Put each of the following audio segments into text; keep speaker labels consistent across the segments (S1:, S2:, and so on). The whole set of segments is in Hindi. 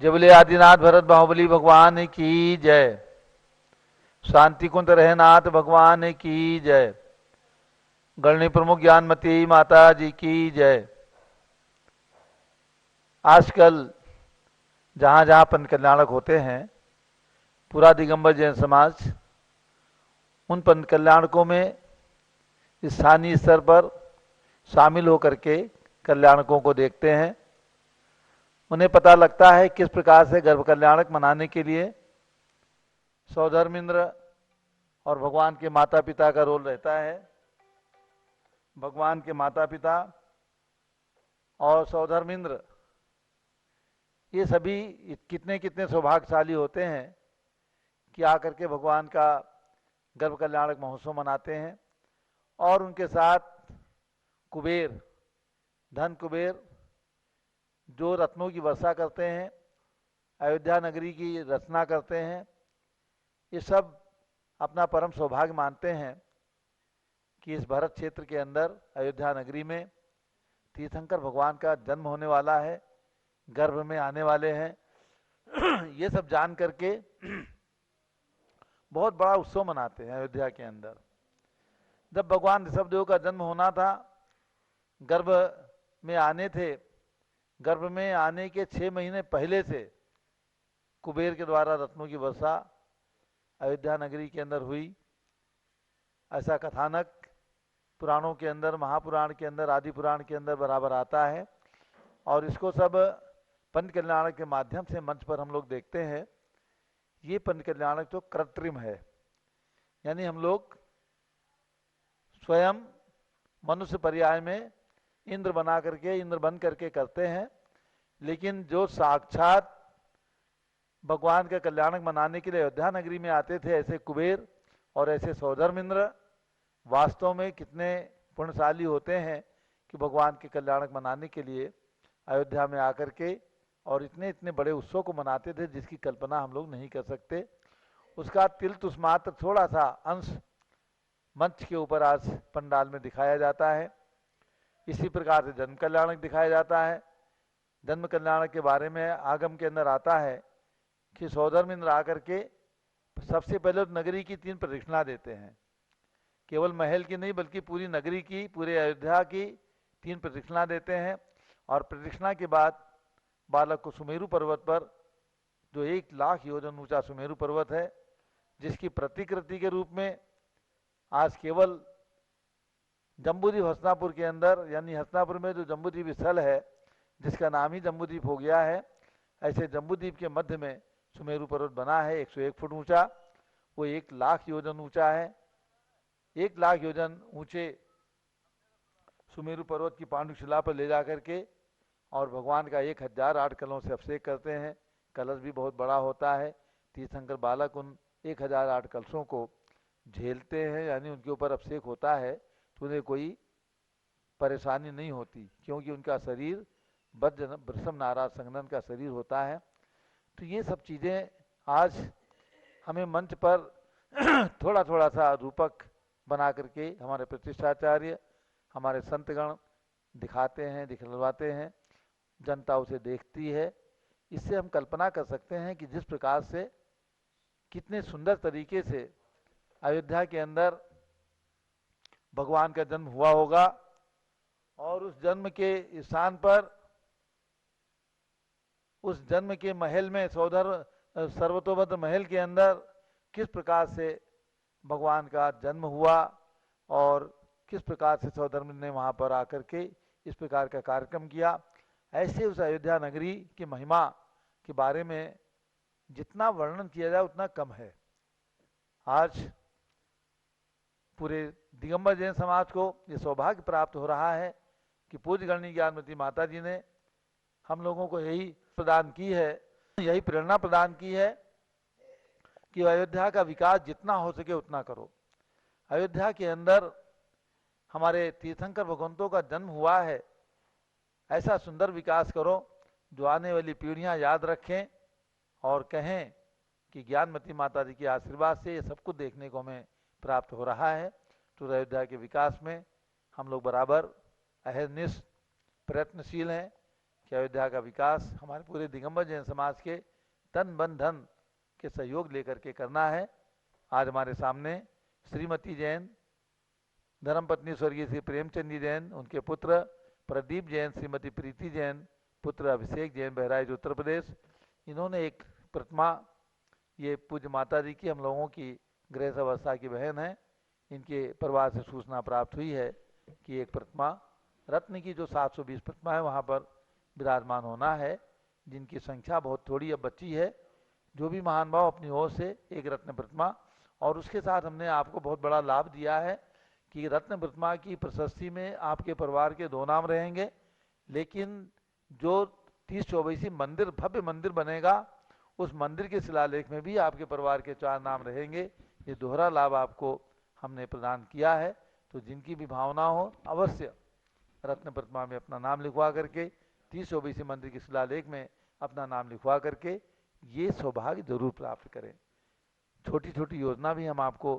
S1: जय बोले आदिनाथ भरत बाहुबली भगवान की जय। शांति कुंज रहनाथ भगवान की जय। गणनी प्रमुख ज्ञानमती माता जी की जय। आजकल जहाँ जहाँ पंच कल्याणक होते हैं, पूरा दिगंबर जैन समाज उन पंच कल्याणकों में स्थानीय स्तर पर शामिल होकर के कल्याणकों को देखते हैं। उन्हें पता लगता है किस प्रकार से गर्भ कल्याणक मनाने के लिए सौधर्मिंद्र और भगवान के माता पिता का रोल रहता है। भगवान के माता पिता और सौधर्मिंद्र ये सभी कितने कितने सौभाग्यशाली होते हैं कि आकर के भगवान का गर्भ कल्याणक महोत्सव मनाते हैं। और उनके साथ कुबेर, धन कुबेर जो रत्नों की वर्षा करते हैं, अयोध्या नगरी की रचना करते हैं, ये सब अपना परम सौभाग्य मानते हैं कि इस भरत क्षेत्र के अंदर अयोध्या नगरी में तीर्थंकर भगवान का जन्म होने वाला है, गर्भ में आने वाले हैं। ये सब जान करके बहुत बड़ा उत्सव मनाते हैं अयोध्या के अंदर। जब भगवान ऋषभदेव का जन्म होना था, गर्भ में आने थे, गर्भ में आने के 6 महीने पहले से कुबेर के द्वारा रत्नों की वर्षा अयोध्या नगरी के अंदर हुई। ऐसा कथानक पुराणों के अंदर, महापुराण के अंदर, आदि पुराण के अंदर बराबर आता है। और इसको सब पंच कल्याणक के माध्यम से मंच पर हम लोग देखते हैं। ये पंच कल्याणक तो कृत्रिम है, यानी हम लोग स्वयं मनुष्य पर्याय में इंद्र बना करके, इंद्र बन करके करते हैं। लेकिन जो साक्षात भगवान का कल्याणक मनाने के लिए अयोध्या नगरी में आते थे, ऐसे कुबेर और ऐसे सौधर्मिंद्र वास्तव में कितने पुण्यशाली होते हैं कि भगवान के कल्याणक मनाने के लिए अयोध्या में आकर के और इतने इतने बड़े उत्सव को मनाते थे जिसकी कल्पना हम लोग नहीं कर सकते। उसका तिलतुस मात्र थोड़ा सा अंश मंच के ऊपर आज पंडाल में दिखाया जाता है। इसी प्रकार से जन्म कल्याणक दिखाया जाता है। जन्म कल्याणक के बारे में आगम के अंदर आता है कि सौधर्मिंद्र आकर के सबसे पहले तो नगरी की 3 प्रदक्षिणा देते हैं। केवल महल की नहीं बल्कि पूरी नगरी की, पूरे अयोध्या की 3 प्रदक्षिणा देते हैं। और प्रदक्षिणा के बाद बालक को सुमेरु पर्वत पर, जो 1 लाख योजन ऊंचा सुमेरु पर्वत है, जिसकी प्रतिकृति के रूप में आज केवल जम्बूद्वीप हस्तिनापुर के अंदर, यानी हस्तिनापुर में जो जम्बूद्वीप स्थल है जिसका नाम ही जम्बूद्वीप हो गया है, ऐसे जम्बूद्वीप के मध्य में सुमेरु पर्वत बना है 101 फुट ऊंचा। वो 1 लाख योजन ऊंचा है। 1 लाख योजन ऊंचे सुमेरु पर्वत की पांडुशिला पर ले जाकर के और भगवान का 1008 कलशों से अभिषेक करते हैं। कलश भी बहुत बड़ा होता है। तीर्थंकर बालक उन 1008 कलशों को झेलते हैं, यानी उनके ऊपर अभिषेक होता है तो उन्हें कोई परेशानी नहीं होती, क्योंकि उनका शरीर वृषभ नाराज संगनन का शरीर होता है। तो ये सब चीज़ें आज हमें मंच पर थोड़ा थोड़ा सा रूपक बना करके हमारे प्रतिष्ठाचार्य, हमारे संतगण दिखाते हैं, दिखलवाते हैं, जनता उसे देखती है। इससे हम कल्पना कर सकते हैं कि जिस प्रकार से कितने सुंदर तरीके से अयोध्या के अंदर भगवान का जन्म हुआ होगा। और उस जन्म के स्थान पर, उस जन्म के महल में, सर्वतोभद्र महल के अंदर किस प्रकार से भगवान का जन्म हुआ और किस प्रकार से सौधर्म ने वहाँ पर आकर के इस प्रकार का कार्यक्रम किया। ऐसे उस अयोध्या नगरी की महिमा के बारे में जितना वर्णन किया जाए उतना कम है। आज पूरे दिगंबर जैन समाज को ये सौभाग्य प्राप्त हो रहा है कि पूज्य गणनी ज्ञानमती माता जी ने हम लोगों को यही प्रदान की है, यही प्रेरणा प्रदान की है कि अयोध्या का विकास जितना हो सके उतना करो। अयोध्या के अंदर हमारे तीर्थंकर भगवंतों का जन्म हुआ है, ऐसा सुंदर विकास करो जो आने वाली पीढ़ियां याद रखें और कहें कि ज्ञानमती माता जी के आशीर्वाद से ये सब कुछ देखने को हमें प्राप्त हो रहा है। तो अयोध्या के विकास में हम लोग बराबर अहरनिश प्रयत्नशील हैं कि अयोध्या का विकास हमारे पूरे दिगंबर जैन समाज के तन बन धन के सहयोग लेकर के करना है। आज हमारे सामने श्रीमती जैन, धर्मपत्नी स्वर्गीय श्री प्रेमचंद जी जैन, उनके पुत्र प्रदीप जैन, श्रीमती प्रीति जैन, पुत्र अभिषेक जैन, बहराइच उत्तर प्रदेश, इन्होंने एक प्रतिमा, ये पूज्य माता जी की, हम लोगों की गृह अवस्था की बहन है, इनके परिवार से सूचना प्राप्त हुई है कि एक प्रतिमा रत्न की जो 720 प्रतिमा है वहाँ पर विराजमान होना है, जिनकी संख्या बहुत थोड़ी अब बची है। जो भी महान भाव अपनी ओर से एक रत्न प्रतिमा, और उसके साथ हमने आपको बहुत बड़ा लाभ दिया है कि रत्न प्रतिमा की प्रशस्ति में आपके परिवार के 2 नाम रहेंगे, लेकिन जो 30-24 मंदिर, भव्य मंदिर बनेगा, उस मंदिर के शिलालेख में भी आपके परिवार के 4 नाम रहेंगे। ये दोहरा लाभ आपको हमने प्रदान किया है। तो जिनकी भी भावना हो, अवश्य रत्न प्रतिमा में अपना नाम लिखवा करके, 30-24 मंदिर के शिलालेख में अपना नाम लिखवा करके ये सौभाग्य जरूर प्राप्त करें। छोटी छोटी योजना भी हम आपको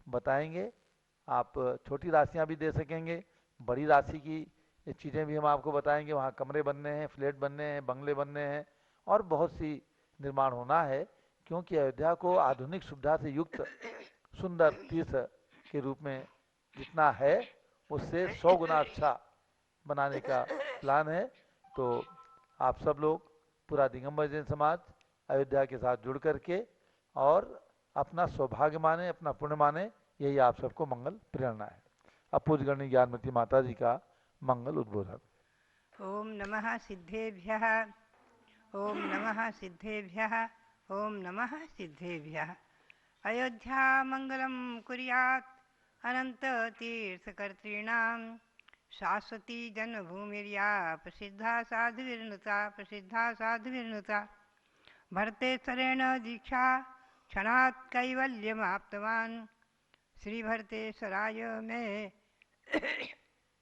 S1: बताएंगे, आप छोटी राशियां भी दे सकेंगे, बड़ी राशि की चीज़ें भी हम आपको बताएंगे। वहाँ कमरे बनने हैं, फ्लैट बनने हैं, बंगले बनने हैं, और बहुत सी निर्माण होना है, क्योंकि अयोध्या को आधुनिक सुविधा से युक्त सुंदर तीर्थ के रूप में जितना है उससे 100 गुना अच्छा बनाने का प्लान है। तो आप सब लोग, पूरा दिगंबर जैन समाज अयोध्या के साथ जुड़ करके और अपना सौभाग्य माने, अपना पुण्य माने, यही आप सबको मंगल प्रेरणा है। अब पूज्यगणी ज्ञानमती माता जी का मंगल उद्बोधन।
S2: ओम नमः सिद्धेभ्यः, ओम नमः सिद्धेभ्यः, ओम नमः सिद्धेभ्यः। अयोध्या मंगलम कुर्यात् अनंत तीर्थकर्तॄणां शाश्वती जन्मभूमिर्या प्रसिद्धा साधुर्नुता, प्रसिद्धा साधुर्नुता। भरते सरेण दीक्षा क्षणात् कैवल्यमाप्तवान्, श्री भरतेश्वराय में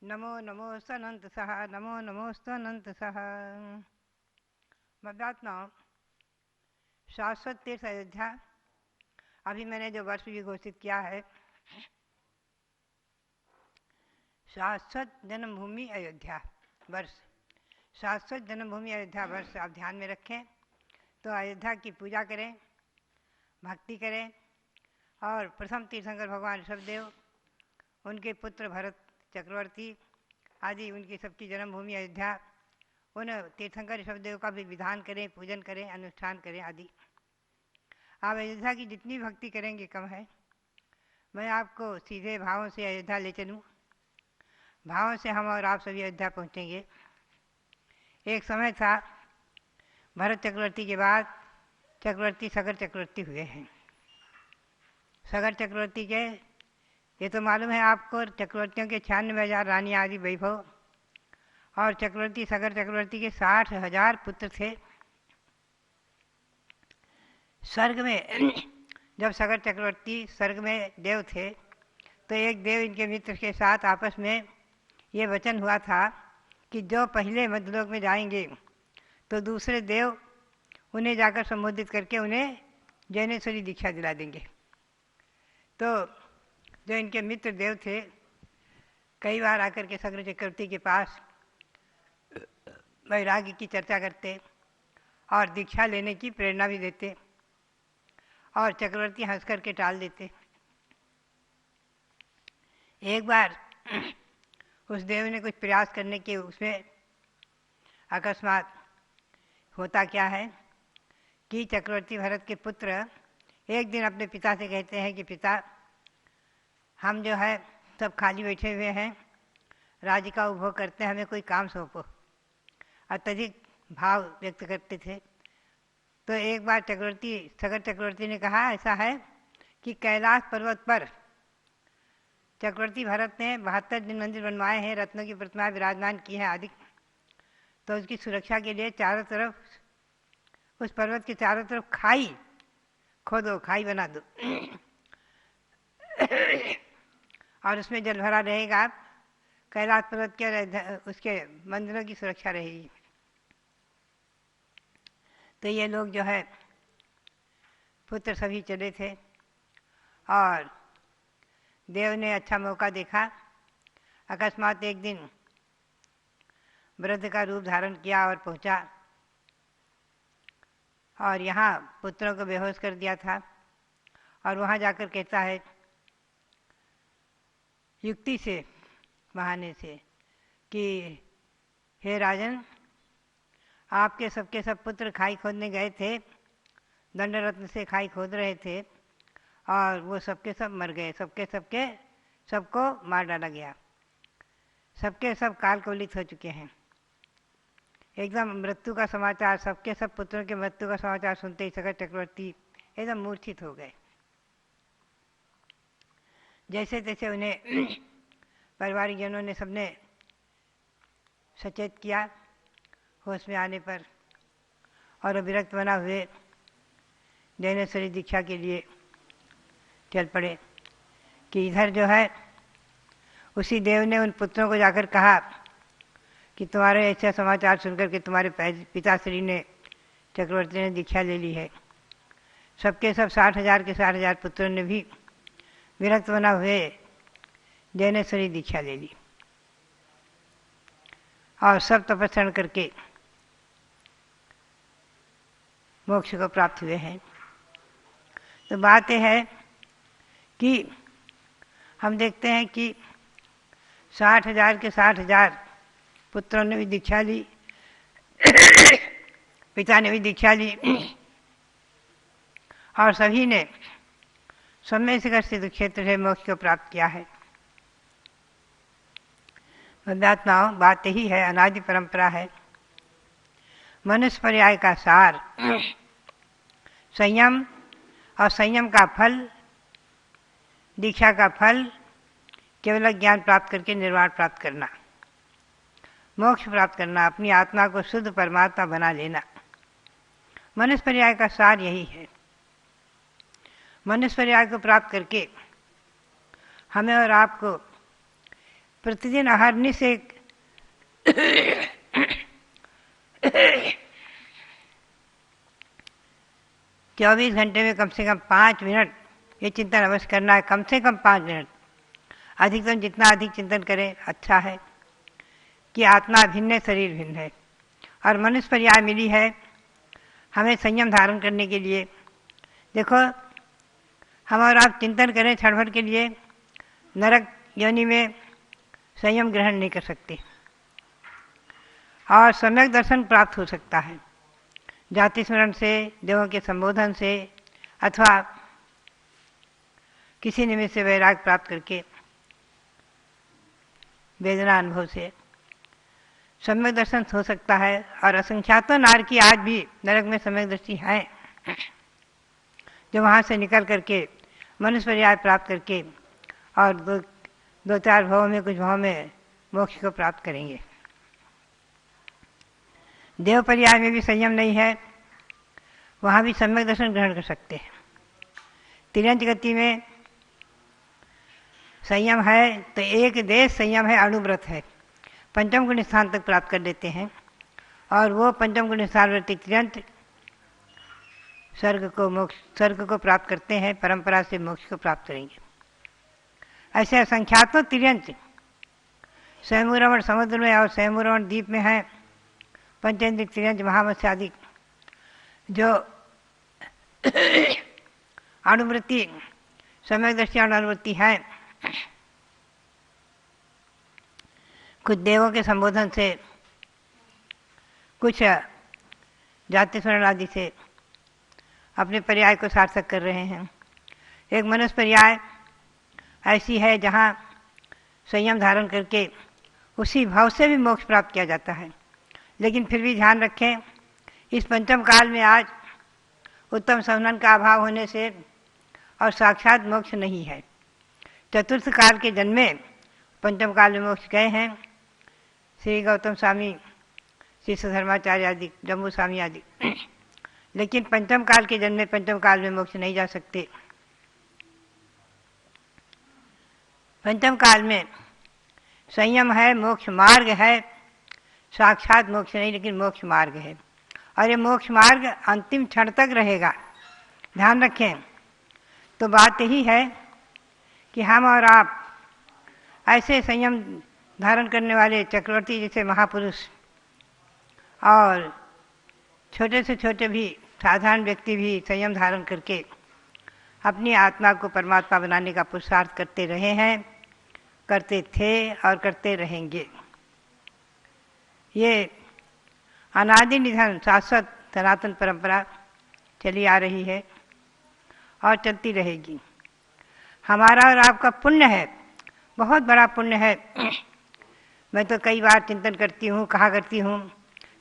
S2: नमो नमोस्तनंत सह, नमो नमोस्तनंत सह। मध्यात्मा शाश्वत तीर्थ अयोध्या, अभी मैंने जो वर्ष भी घोषित किया है, शाश्वत जन्मभूमि अयोध्या वर्ष, शाश्वत जन्मभूमि अयोध्या वर्ष आप ध्यान में रखें। तो अयोध्या की पूजा करें, भक्ति करें, और प्रथम तीर्थंकर भगवान ऋषभदेव, उनके पुत्र भरत चक्रवर्ती आदि, उनकी सबकी जन्मभूमि अयोध्या, उन तीर्थंकर ऋषभदेव का भी विधान करें, पूजन करें, अनुष्ठान करें आदि। आप अयोध्या की जितनी भक्ति करेंगे कम है। मैं आपको सीधे भावों से अयोध्या ले चलूँ, भावों से हम और आप सभी अयोध्या पहुँचेंगे। एक समय था, भरत चक्रवर्ती के बाद चक्रवर्ती सगर चक्रवर्ती हुए हैं। सगर चक्रवर्ती के, ये तो मालूम है आपको, चक्रवर्तियों के 96,000 रानी आदि वैभव, और चक्रवर्ती सगर चक्रवर्ती के 60,000 पुत्र थे। स्वर्ग में जब सगर चक्रवर्ती स्वर्ग में देव थे, तो एक देव इनके मित्र के साथ आपस में ये वचन हुआ था कि जो पहले मध्यलोक में जाएंगे तो दूसरे देव उन्हें जाकर संबोधित करके उन्हें जैनेश्वरी दीक्षा दिला देंगे। तो जो इनके मित्र देव थे, कई बार आकर के सगर चक्रवर्ती के पास वैराग्य की चर्चा करते और दीक्षा लेने की प्रेरणा भी देते, और चक्रवर्ती हंस करके टाल देते। एक बार उस देव ने कुछ प्रयास करने के, उसमें अकस्मात होता क्या है कि चक्रवर्ती भरत के पुत्र एक दिन अपने पिता से कहते हैं कि पिता, हम जो है सब खाली बैठे हुए हैं, राज्य का उपभोग करते हैं, हमें कोई काम सौंपो। अत्यधिक भाव व्यक्त करते थे। तो एक बार सगर चक्रवर्ती ने कहा, ऐसा है कि कैलाश पर्वत पर चक्रवर्ती भरत ने 72 दिन मंदिर बनवाए हैं, रत्नों की प्रतिमा विराजमान की है आदि। तो उसकी सुरक्षा के लिए चारों तरफ, उस पर्वत के चारों तरफ खाई खोदो, खाई बना दो और उसमें जल भरा रहेगा। कैलाश पर्वत के उसके मंदिरों की सुरक्षा रहेगी। तो ये लोग जो है पुत्र सभी चले थे, और देव ने अच्छा मौका देखा। अकस्मात एक दिन वृद्ध का रूप धारण किया और पहुंचा, और यहाँ पुत्रों को बेहोश कर दिया था। और वहाँ जाकर कहता है युक्ति से, बहाने से, कि हे राजन, आपके सबके सब पुत्र खाई खोदने गए थे, दंडरत्न से खाई खोद रहे थे, और वो सबके सब मर गए, सबको मार डाला गया, सबके सब कालकवलित हो चुके हैं। एकदम मृत्यु का समाचार, सबके सब पुत्रों के मृत्यु का समाचार सुनते ही सगर चक्रवर्ती एकदम मूर्छित हो गए। जैसे तैसे उन्हें परिवारजनों ने सबने सचेत किया होश में आने पर, और विरक्त बना हुए जैनेश्वरी दीक्षा के लिए चल पड़े। कि इधर जो है उसी देव ने उन पुत्रों को जाकर कहा कि तुम्हारे ऐसा समाचार सुनकर के तुम्हारे पिताश्री ने, चक्रवर्ती ने दीक्षा ले ली है। सबके सब 60,000 के 60,000 पुत्रों ने भी विरक्त बना हुए जैनेश्वरी दीक्षा ले ली, और सब तपस्या करके मोक्ष को प्राप्त हुए हैं। तो बात यह है कि हम देखते हैं कि 60,000 के 60,000 पुत्रों ने भी दीक्षा ली, पिता ने भी दीक्षा ली, और सभी ने सम्य शिखर सिद्ध क्षेत्र से मोक्ष को प्राप्त किया है। अध्यात्माओं, बात यही है, अनादि परंपरा है। मनुष्य पर्याय का सार संयम, और संयम का फल, दीक्षा का फल केवल ज्ञान प्राप्त करके निर्वाण प्राप्त करना, मोक्ष प्राप्त करना, अपनी आत्मा को शुद्ध परमात्मा बना लेना। मनुष्य पर्याय का सार यही है। मनुष्य पर्याय को प्राप्त करके हमें और आपको प्रतिदिन अहर्निश एक 24 घंटे में कम से कम 5 मिनट ये चिंतन अवश्य करना है। कम से कम 5 मिनट, अधिकतम जितना अधिक चिंतन करें अच्छा है कि आत्मा भिन्न है, शरीर भिन्न है, और मनुष्य पर्याय मिली है हमें संयम धारण करने के लिए। देखो, हम और आप चिंतन करें क्षण भर के लिए, नरक योनि में संयम ग्रहण नहीं कर सकते, और सम्यक दर्शन प्राप्त हो सकता है जाति स्मरण से, देवों के संबोधन से, अथवा किसी निमित्त से वैराग प्राप्त करके, वेदना अनुभव से सम्यक दर्शन हो सकता है। और असंख्यातों नार की आज भी नरक में सम्यक दृष्टि है, जो वहाँ से निकल करके मनुष्य पर्याय प्राप्त करके और दो चार भावों में, कुछ भावों में मोक्ष को प्राप्त करेंगे। देव पर्याय में भी संयम नहीं है, वहाँ भी सम्यक दर्शन ग्रहण कर सकते हैं। तिर्यंत गति में संयम है तो एक देश संयम है, अणुव्रत है, पंचम गुण स्थान तक प्राप्त कर देते हैं, और वो पंचम गुण स्थानवर्ती तिर्यंत स्वर्ग को प्राप्त करते हैं, परंपरा से मोक्ष को प्राप्त करेंगे। ऐसे असंख्यातों तिर्यंत स्वयंभूरमण समुद्र में और स्वयंभूरमण द्वीप में है, पंचेंद्रिय तिर्यंत महामत्स्य आदि जो अणुवृत्ति, सम्यक दृष्टि अणुवृत्ति है। कुछ देवों के संबोधन से, कुछ जाति स्मरण आदि से अपने पर्याय को सार्थक कर रहे हैं। एक मनुष्य पर्याय ऐसी है जहाँ संयम धारण करके उसी भाव से भी मोक्ष प्राप्त किया जाता है। लेकिन फिर भी ध्यान रखें, इस पंचम काल में आज उत्तम संवनन का अभाव होने से और साक्षात मोक्ष नहीं है। चतुर्थ काल के जन्मे पंचम काल में मोक्ष गए हैं, श्री गौतम स्वामी, श्री धर्माचार्य आदि, जम्बू स्वामी आदि, लेकिन पंचम काल के जन्मे पंचम काल में मोक्ष नहीं जा सकते। पंचम काल में संयम है, मोक्ष मार्ग है, साक्षात मोक्ष नहीं लेकिन मोक्ष मार्ग है, और ये मोक्ष मार्ग अंतिम क्षण तक रहेगा। ध्यान रखें। तो बात यही है कि हम और आप ऐसे संयम धारण करने वाले चक्रवर्ती जैसे महापुरुष और छोटे से छोटे भी साधारण व्यक्ति भी संयम धारण करके अपनी आत्मा को परमात्मा बनाने का पुरुषार्थ करते रहे हैं, करते थे और करते रहेंगे। ये अनादि निधन शाश्वत सनातन परंपरा चली आ रही है और चलती रहेगी। हमारा और आपका पुण्य है, बहुत बड़ा पुण्य है। मैं तो कई बार चिंतन करती हूँ, कहा करती हूँ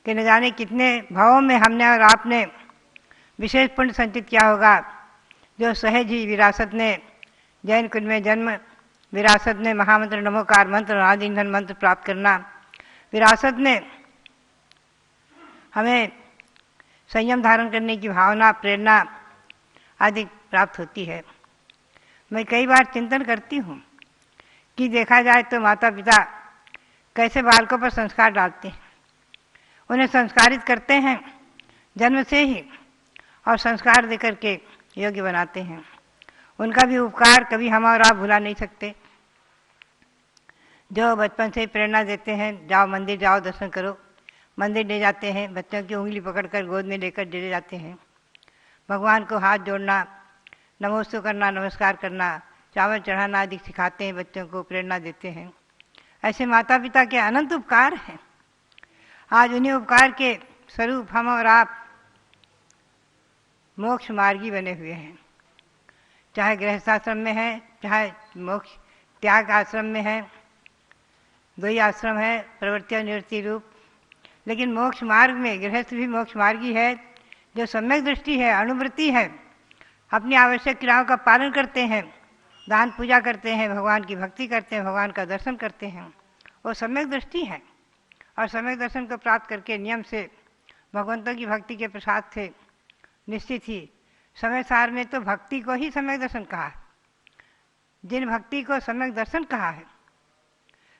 S2: कि न जाने कितने भावों में हमने और आपने विशेष पुण्य संचित किया होगा, जो सहज ही विरासत ने जैन कुल में जन्म, विरासत ने महामंत्र नमोकार मंत्र आदि ईंधन मंत्र प्राप्त करना, विरासत ने हमें संयम धारण करने की भावना, प्रेरणा आदि प्राप्त होती है। मैं कई बार चिंतन करती हूँ कि देखा जाए तो माता पिता कैसे बालकों पर संस्कार डालते हैं, उन्हें संस्कारित करते हैं जन्म से ही और संस्कार देकर के योग्य बनाते हैं। उनका भी उपकार कभी हम और आप भुला नहीं सकते। जो बचपन से प्रेरणा देते हैं, जाओ मंदिर जाओ दर्शन करो, मंदिर ले जाते हैं, बच्चों की उंगली पकड़कर गोद में लेकर ले जाते हैं, भगवान को हाथ जोड़ना, नमोस्तु करना, नमस्कार करना, चावल चढ़ाना आदि सिखाते हैं, बच्चों को प्रेरणा देते हैं। ऐसे माता पिता के अनंत उपकार हैं। आज उन्हीं उपकार के स्वरूप हम और आप मोक्ष मार्गी बने हुए हैं। चाहे गृहस्थाश्रम में है, चाहे मोक्ष त्याग आश्रम में है, दो ही आश्रम है, प्रवृत्ति और निवृत्ति रूप। लेकिन मोक्ष मार्ग में गृहस्थ भी मोक्ष मार्गी है, जो सम्यक दृष्टि है, अणुवृत्ति है, अपनी आवश्यक क्रियाओं का पालन करते हैं, दान पूजा करते हैं, भगवान की भक्ति करते हैं, भगवान का दर्शन करते हैं, वो सम्यक दृष्टि है। और सम्यक दर्शन को प्राप्त करके नियम से भगवंतों की भक्ति के प्रसाद से निश्चित ही समय सार में तो भक्ति को ही सम्यक दर्शन कहा है। जिन भक्ति को सम्यक दर्शन कहा है,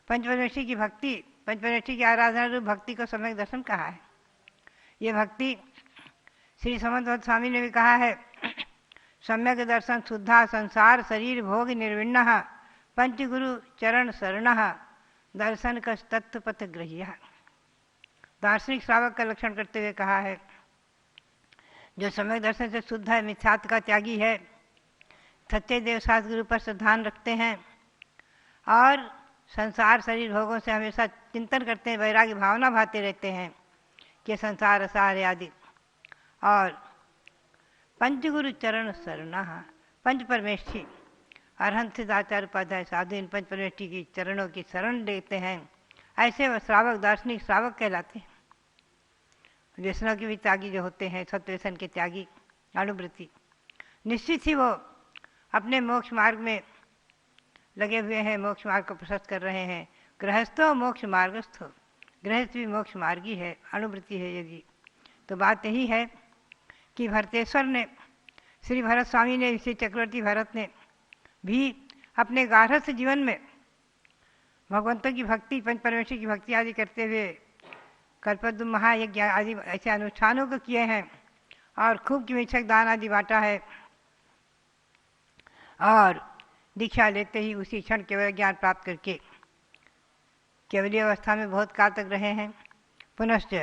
S2: पंचपरमेष्ठी की भक्ति, पंचपरमेष्ठी की आराधना रूप भक्ति को सम्यक दर्शन कहा है। ये भक्ति श्री समन्त स्वामी ने भी कहा है, सम्यक दर्शन शुद्धा संसार शरीर भोग निर्विण्ण पंचगुरु चरण शरण दर्शन कस तत्व पथ ग्रह्य। दार्शनिक श्रावक का लक्षण करते हुए कहा है, जो सम्यक दर्शन से शुद्ध है, मिथ्यात्व का त्यागी है, सच्चे देवशास्त्र गुरु पर श्रद्धान रखते हैं और संसार शरीर भोगों से हमेशा चिंतन करते हैं, वैराग्य भावना भाते रहते हैं कि संसार असार आदि, और पंचगुरु चरण शरण, पंच परमेष्ठी अरहंत सिद्धाचार्य उपाध्याय साधु इन पंच परमेष्ठी की चरणों की शरण लेते हैं। ऐसे वह श्रावक दार्शनिक श्रावक कहलाते हैं। व्यसनों के भी त्यागी जो होते हैं, सत्व्यसन के त्यागी, अणुवृत्ति, निश्चित ही वो अपने मोक्ष मार्ग में लगे हुए हैं, मोक्ष मार्ग को प्रशस्त कर रहे हैं। गृहस्थो मोक्ष मार्गस्थो, गृहस्थ भी मोक्ष मार्गी है, अणुवृत्ति है योगी। तो बात यही है कि भरतेश्वर ने, श्री भरत स्वामी ने, श्री चक्रवर्ती भरत ने भी अपने गार्हस्थ जीवन में भगवंतों की भक्ति, पंच परमेश्वर की भक्ति आदि करते हुए कल्पद्रुम महायज्ञ आदि ऐसे अनुष्ठानों को किए हैं और खूब किमिच्छक दान आदि बांटा है, और दीक्षा लेते ही उसी क्षण केवल ज्ञान प्राप्त करके केवलीय अवस्था में बहुत काल तक रहे हैं, पुनश्च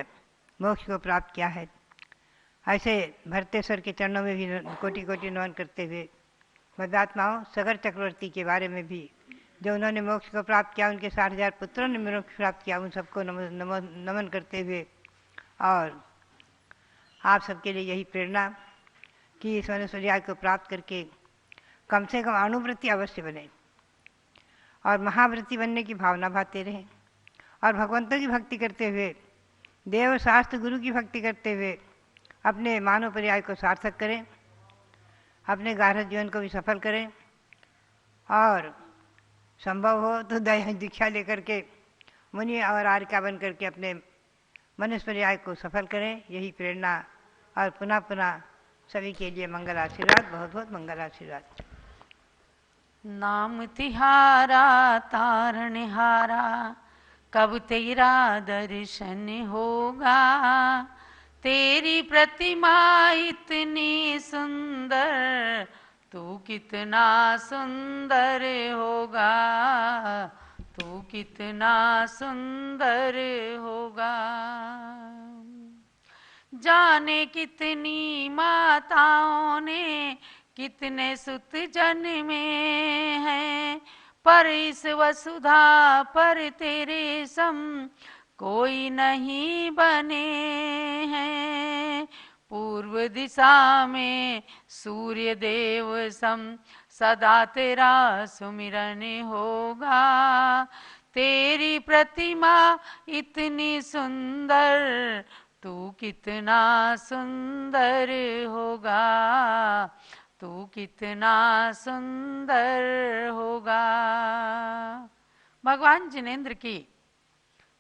S2: मोक्ष को प्राप्त किया है। ऐसे भरतेश्वर के चरणों में भी कोटि कोटि नमन करते हुए मध्यात्माओं सगर चक्रवर्ती के बारे में भी, जो उन्होंने मोक्ष को प्राप्त किया, उनके 60,000 पुत्रों ने मोक्ष प्राप्त किया, उन सबको नमन करते हुए, और आप सबके लिए यही प्रेरणा कि इस मनुष्य को प्राप्त करके कम से कम अणुवृत्ति अवश्य बने और महावृत्ति बनने की भावना भाते रहें, और भगवंतों की भक्ति करते हुए, देव शास्त्र गुरु की भक्ति करते हुए अपने मानव पर्याय को सार्थक करें, अपने गार्हस्थ जीवन को भी सफल करें, और संभव हो तो दीक्षा लेकर के मुनि और आर्यका बन करके अपने मनुष्य पर्याय को सफल करें। यही प्रेरणा और पुनः पुनः सभी के लिए मंगल आशीर्वाद, बहुत बहुत मंगल आशीर्वाद।
S3: नाम तिहारा तारणहारा, कब तेरा दर्शन होगा, तेरी प्रतिमा इतनी सुंदर, तू कितना सुंदर होगा, तू कितना सुंदर होगा। जाने कितनी माताओं ने कितने सुत जन्मे हैं, पर इस वसुधा पर तेरे सम कोई नहीं बने हैं। पूर्व दिशा में सूर्य देव सम सदा तेरा सुमिरन होगा। तेरी प्रतिमा इतनी सुंदर, तू कितना सुंदर होगा, तू कितना सुंदर होगा। भगवान जिनेंद्र की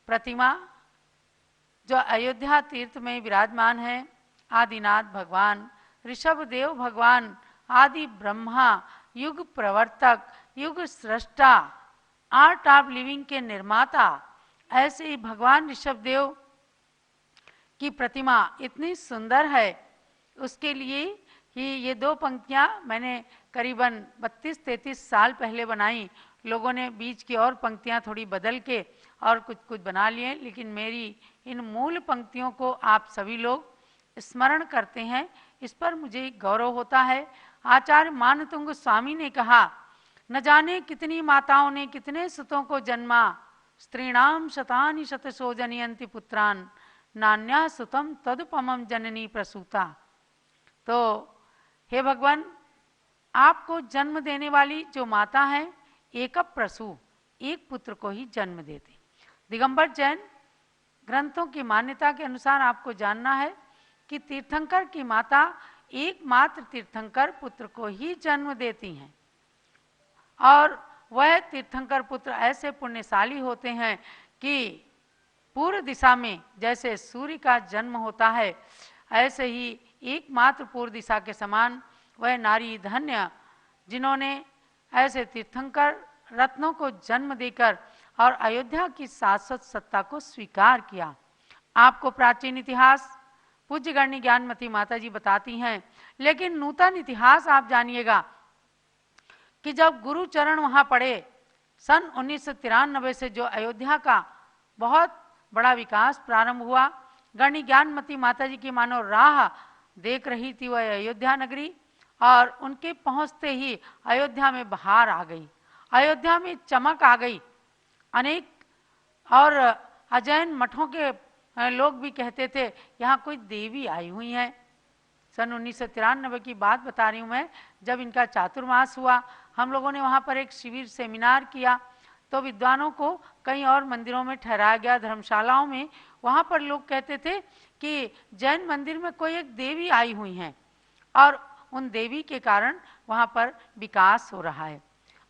S3: प्रतिमा जो अयोध्या तीर्थ में विराजमान है, आदिनाथ भगवान, ऋषभ देव भगवान, आदि ब्रह्मा, युग प्रवर्तक, युग सृष्टा, आर्ट ऑफ लिविंग के निर्माता, ऐसे ही भगवान ऋषभ देव की प्रतिमा इतनी सुंदर है। उसके लिए ही ये दो पंक्तियां मैंने करीबन 32-33 साल पहले बनाई। लोगों ने बीच की और पंक्तियां थोड़ी बदल के और कुछ कुछ बना लिए, लेकिन मेरी इन मूल पंक्तियों को आप सभी लोग स्मरण करते हैं, इस पर मुझे गौरव होता है। आचार्य मानतुंग स्वामी ने कहा, न जाने कितनी माताओं ने कितने सुतों को जन्मा, स्त्रीणाम शतानि शतशो जनयन्ति पुत्रान, नान्या सुतम तदुपमम जननी प्रसूता। तो हे भगवान, आपको जन्म देने वाली जो माता है, एक प्रसू, एक पुत्र को ही जन्म देती। दिगंबर जैन ग्रंथों की मान्यता के अनुसार आपको जानना है कि तीर्थंकर की माता एकमात्र तीर्थंकर पुत्र को ही जन्म देती हैं, और वह तीर्थंकर पुत्र ऐसे पुण्यशाली होते हैं कि पूर्व दिशा में जैसे सूर्य का जन्म होता है, ऐसे ही एकमात्र पूर्व दिशा के समान वह नारी धन्य, जिन्होंने ऐसे तीर्थंकर रत्नों को जन्म देकर और अयोध्या की शाश्वत सत्ता को स्वीकार किया। आपको प्राचीन इतिहास पूज्य गण्य ज्ञानमती माता जी बताती हैं, लेकिन नूतन इतिहास आप जानिएगा कि जब गुरु चरण वहां पड़े, सन 1993 से जो अयोध्या का बहुत बड़ा विकास प्रारंभ हुआ, गण्य ज्ञानमती माता जी की मानो राह देख रही थी वह अयोध्या नगरी, और उनके पहुंचते ही अयोध्या में बहार आ गई, अयोध्या में चमक आ गई। अनेक और अजैन मठों के लोग भी कहते थे यहाँ कोई देवी आई हुई है। सन 1993 की बात बता रही हूँ मैं, जब इनका चातुर्मास हुआ, हम लोगों ने वहाँ पर एक शिविर सेमिनार किया, तो विद्वानों को कई और मंदिरों में ठहराया गया, धर्मशालाओं में। वहाँ पर लोग कहते थे कि जैन मंदिर में कोई एक देवी आई हुई हैं, और उन देवी के कारण वहाँ पर विकास हो रहा है।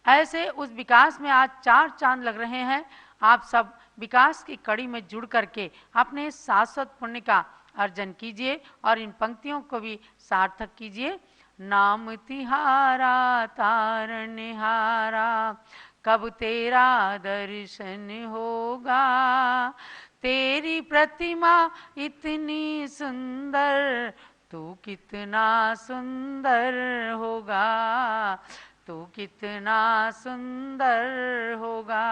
S3: ऐसे उस विकास में आज 4 चांद लग रहे हैं। आप सब विकास की कड़ी में जुड़ करके अपने शाश्वत पुण्य का अर्जन कीजिए और इन पंक्तियों को भी सार्थक कीजिए। नाम तिहारा तारनहारा, कब तेरा दर्शन होगा, तेरी प्रतिमा इतनी सुंदर, तू कितना सुंदर होगा, तू कितना सुंदर होगा।